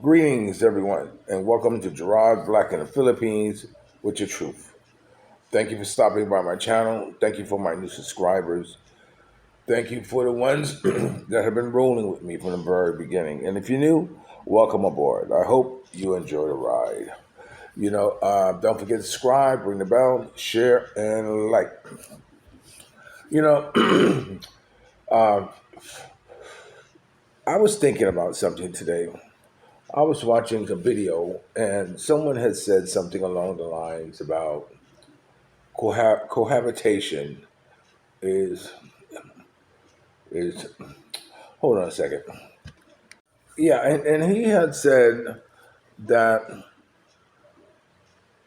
Greetings, everyone, and welcome to Gerard Black in the Philippines with your truth. Thank you for stopping by my channel. Thank you for my new subscribers. Thank you for the ones that have been rolling with me from the very beginning. And if you're new, welcome aboard. I hope you enjoy the ride. Don't forget to subscribe, ring the bell, share, and like. You know, uh, I was thinking about something today. I was watching a video, and someone had said something along the lines about cohabitation is is. Hold on a second. Yeah, and he had said that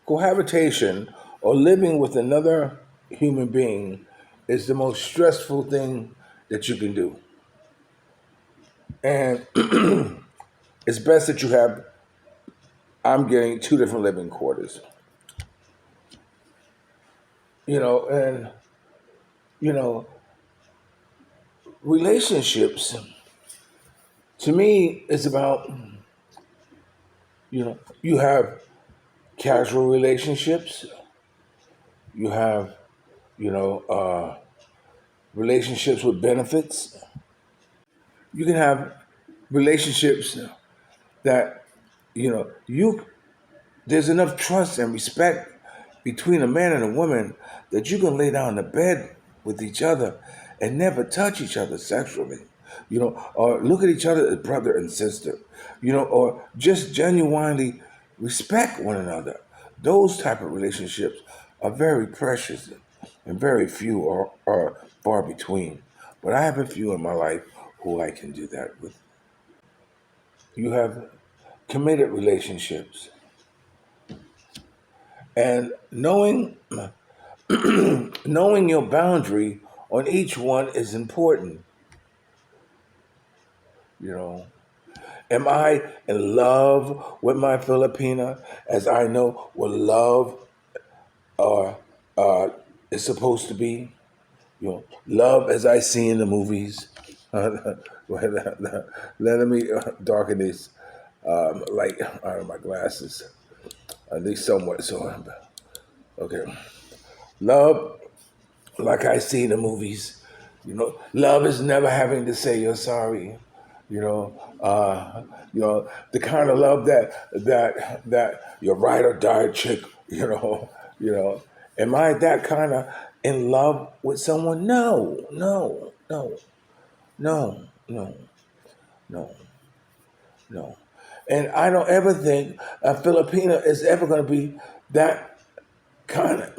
cohabitation or living with another human being is the most stressful thing that you can do, and it's best that you have. I'm getting two different living quarters, and you know relationships to me is about you have casual relationships, you have you know relationships with benefits, you can have relationships that you there's enough trust and respect between a man and a woman that you can lay down in the bed with each other and never touch each other sexually, or look at each other as brother and sister, or just genuinely respect one another. Those type of relationships are very precious and very few are far between. But I have a few in my life who I can do that with. You have committed relationships, and knowing your boundary on each one is important. You know, am I in love with my Filipina as I know what love uh, uh, is supposed to be? Love as I see in the movies. Let me darken this light out of my glasses, at least somewhat. So, okay. Love like I see in the movies. Love is never having to say you're sorry. The kind of love that your ride or die chick. You know. Am I that kind of in love with someone? No, no, no, no, no, no, no. And I don't ever think a Filipina is ever going to be that kind of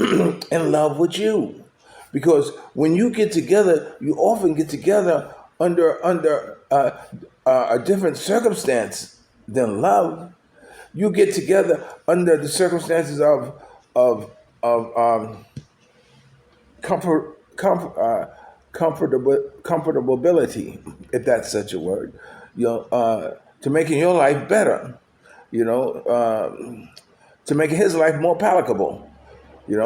in love with you, because when you get together, you often get together under a different circumstance than love. You get together under the circumstances of comfort, comfortability, if that's such a word. To making your life better. You know, to making his life more palatable. You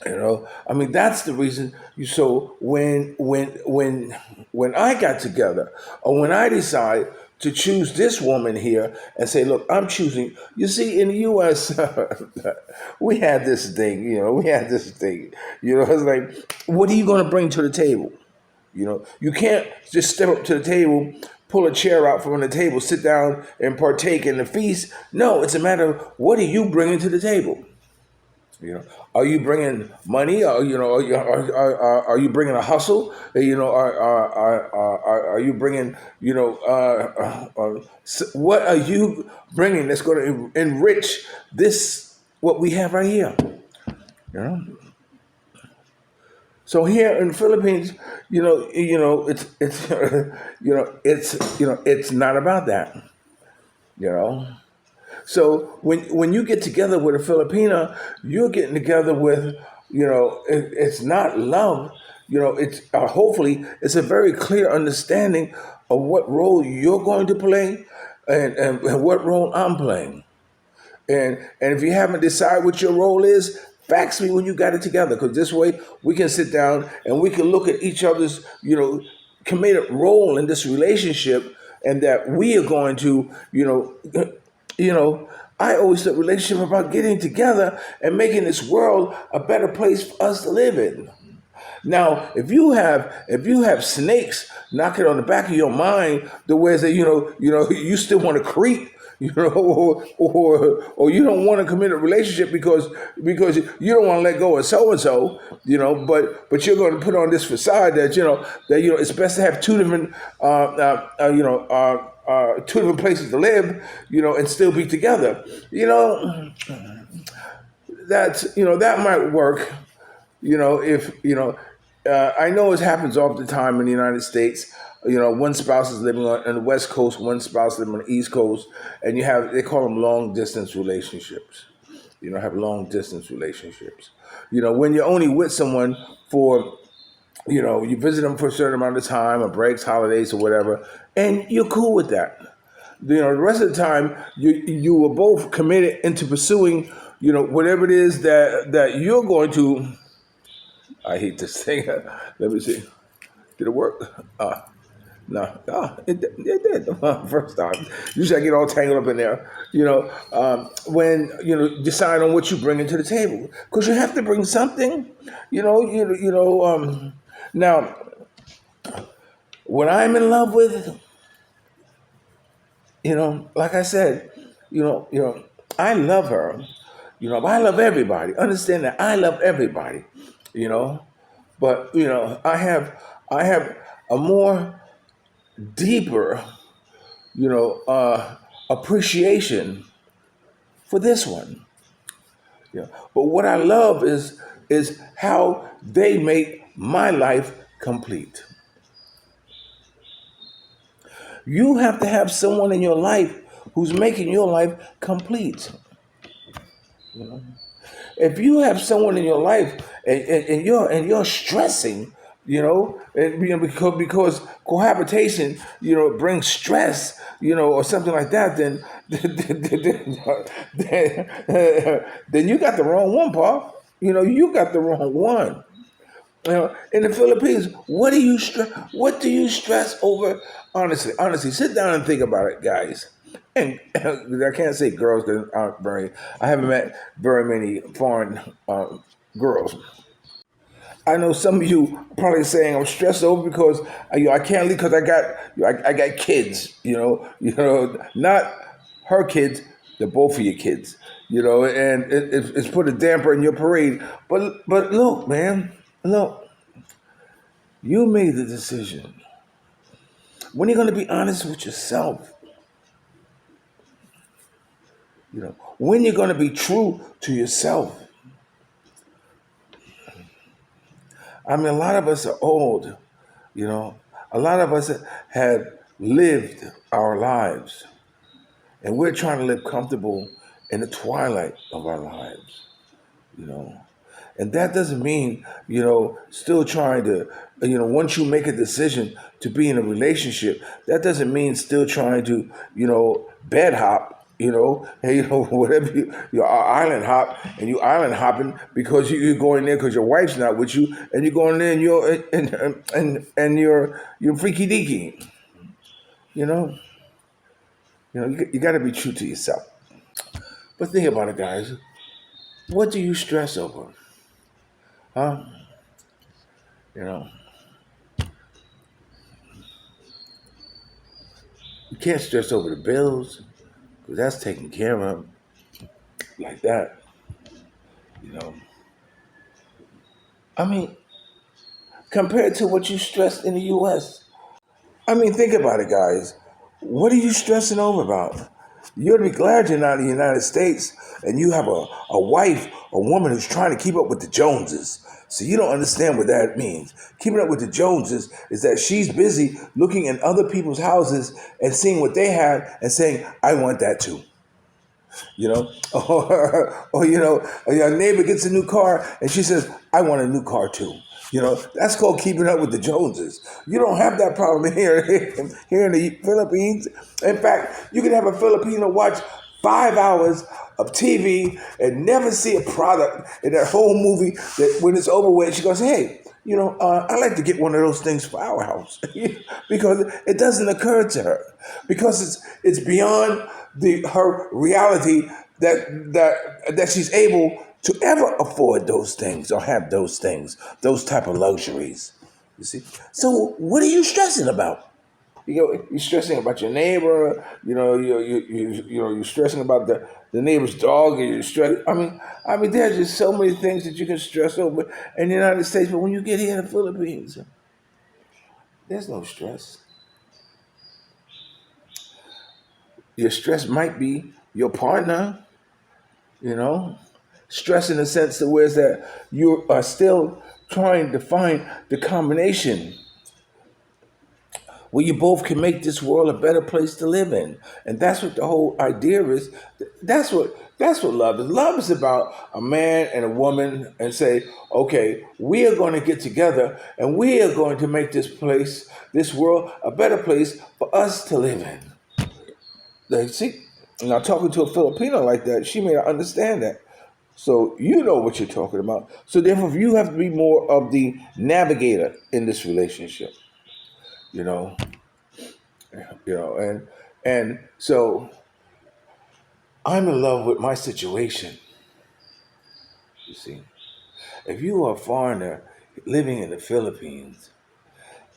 know, I mean, that's the reason. So when I got together, or when I decide to choose this woman here and say, look, I'm choosing. You see, in the U.S., we had this thing. It's like, what are you going to bring to the table? You can't just step up to the table, pull a chair out from the table, sit down and partake in the feast. No, it's a matter of what are you bringing to the table. Are you bringing money? Or, are you bringing a hustle? Are you bringing, what are you bringing that's going to enrich this, what we have right here? So here in the Philippines, it's not about that, you know. So when you get together with a Filipina, you're getting together with, it's not love. It's hopefully it's a very clear understanding of what role you're going to play and what role I'm playing. And if you haven't decided what your role is, fax me when you got it together, because this way we can sit down and we can look at each other's, committed role in this relationship and that we are going to, you know, I always said relationship about getting together and making this world a better place for us to live in. Now, if you have snakes knocking on the back of your mind, the ways that you still want to creep, or you don't want to commit a relationship because you don't want to let go of so and so, but you're going to put on this facade that it's best to have two different places to live, and still be together. That might work, if I know it happens all the time in the United States. One spouse is living on the West Coast, one spouse living on the East Coast, and they call them long distance relationships. Have long distance relationships. When you're only with someone for, you visit them for a certain amount of time, or breaks, holidays, or whatever, and you're cool with that. The rest of the time you were both committed into pursuing, whatever it is that you're going to. I hate this thing. Let me see. Did it work? No. It did. First time. Usually I get all tangled up in there. When decide on what you bring into the table, because you have to bring something. Now, what I'm in love with, like I said, I love her. I love everybody. Understand that I love everybody. But I have a more deeper, appreciation for this one. But what I love is how they make my life complete. You have to have someone in your life who's making your life complete. If you have someone in your life and you're stressing, because cohabitation, brings stress, or something like that, then you got the wrong one, Paul. You got the wrong one. In the Philippines, what do you stress over? Honestly, sit down and think about it, guys. And I can't say girls because I haven't met very many foreign girls. I know some of you probably saying I'm stressed over because I can't leave because I got kids. Not her kids, they're both of your kids. And it's put a damper in your parade. But look, man, look, you made the decision. When are you going to be honest with yourself? When you're going to be true to yourself. I mean, a lot of us are old, a lot of us have lived our lives, and we're trying to live comfortable in the twilight of our lives, And that doesn't mean, still trying to, once you make a decision to be in a relationship, that doesn't mean still trying to, bed hop, whatever you island hop, and you island hopping because you're going there because your wife's not with you, and you're going there and you're freaky deaky. You got to be true to yourself. But think about it, guys. What do you stress over? Huh? You can't stress over the bills because that's taken care of like that. I mean, compared to what you stressed in the U.S. I mean, think about it, guys. What are you stressing over about? You ought to be glad you're not in the United States and you have a wife, a woman who's trying to keep up with the Joneses. So you don't understand what that means. Keeping up with the Joneses is that she's busy looking in other people's houses and seeing what they have and saying, I want that too. Or your neighbor gets a new car and she says, I want a new car too. That's called keeping up with the Joneses. You don't have that problem here in the Philippines. In fact, you can have a Filipino watch 5 hours of TV and never see a product in that whole movie that when it's over with, she goes, hey, I like to get one of those things for our house because it doesn't occur to her because it's beyond the her reality that she's able to ever afford those things or have those things, those type of luxuries. You see, so what are you stressing about? You're stressing about your neighbor. You're stressing about the neighbor's dog. And you're stress. I mean, there's just so many things that you can stress over in the United States. But when you get here in the Philippines, there's no stress. Your stress might be your partner. You know, stress in the sense that where is that you are still trying to find the combination where you both can make this world a better place to live in. And that's what the whole idea is. That's what love is. Love is about a man and a woman and say, okay, we are going to get together and we are going to make this place, this world, a better place for us to live in. See, now talking to a Filipino like that, she may not understand that. So you know what you're talking about. So therefore, you have to be more of the navigator in this relationship. You know, and so I'm in love with my situation. You see, if you are a foreigner living in the Philippines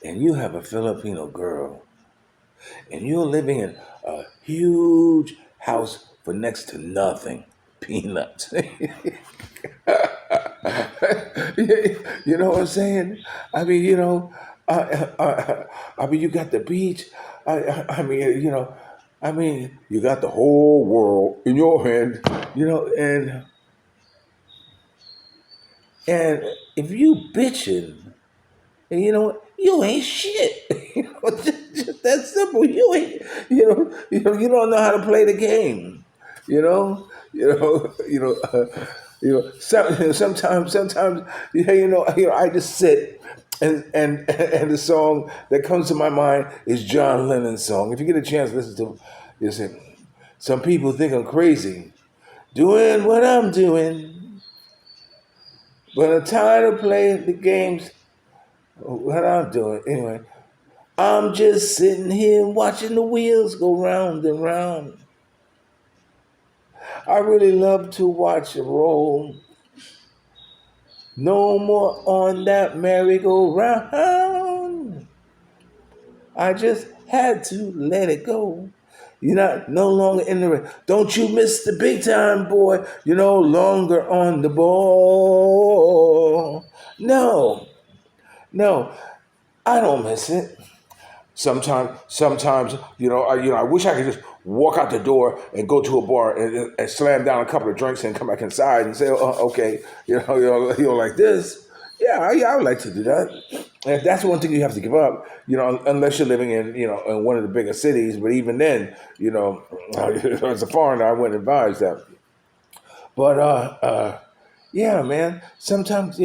and you have a Filipino girl and you're living in a huge house for next to nothing, peanuts. You know what I'm saying? I mean, you got the beach. You got the whole world in your hand. And if you bitching, and you ain't shit. Just that simple. You ain't. You don't know how to play the game. You know. You know. Sometimes. Yeah. I just sit. And the song that comes to my mind is John Lennon's song. If you get a chance, listen to. You say, some people think I'm crazy, doing what I'm doing, but I'm tired of playing the games. What I'm doing anyway. I'm just sitting here watching the wheels go round and round. I really love to watch it roll. No more on that merry-go-round. I just had to let it go. You're not no longer in the race. Don't you miss the big time, boy. You're no longer on the ball. No, I don't miss it. Sometimes, I wish I could just walk out the door and go to a bar and slam down a couple of drinks and come back inside and say, oh, okay, like this. Yeah, I would like to do that. And that's one thing you have to give up, unless you're living in one of the bigger cities. But even then, as a foreigner, I wouldn't advise that. But yeah, man. Sometimes,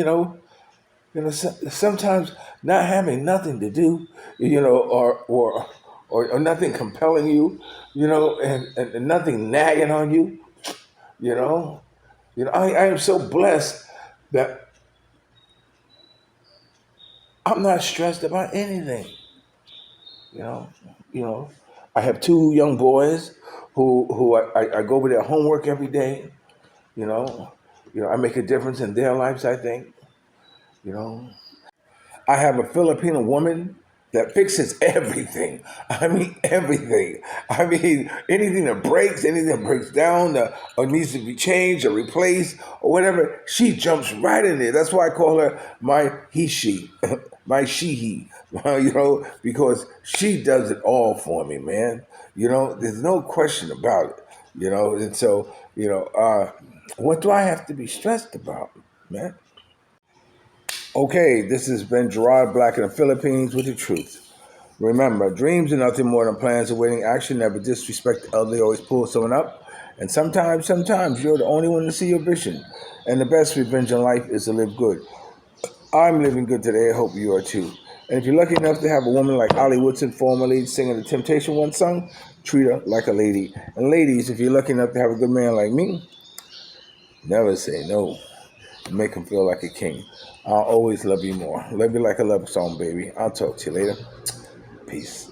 sometimes not having nothing to do, or nothing compelling you, and nothing nagging on you, you know. I am so blessed that I'm not stressed about anything. You know, you know. I have two young boys who I go over their homework every day. You know, I make a difference in their lives. I think. You know. I have a Filipino woman that fixes everything. I mean, everything. I mean, anything that breaks, anything that breaks down or needs to be changed or replaced or whatever, she jumps right in there. That's why I call her my he-she, my she-he, because she does it all for me, man. There's no question about it, and so, what do I have to be stressed about, man? Okay, this has been Gerard Black in the Philippines with the truth. Remember, dreams are nothing more than plans awaiting action. Never disrespect the elderly, always pull someone up. And sometimes you're the only one to see your vision. And the best revenge in life is to live good. I'm living good today. I hope you are too. And if you're lucky enough to have a woman like Holly Woodson, former lead singer of the Temptation One song, treat her like a lady. And ladies, if you're lucky enough to have a good man like me, never say no. make him feel like a king. I'll always love you more. Love you like a love song, baby. I'll talk to you later. Peace.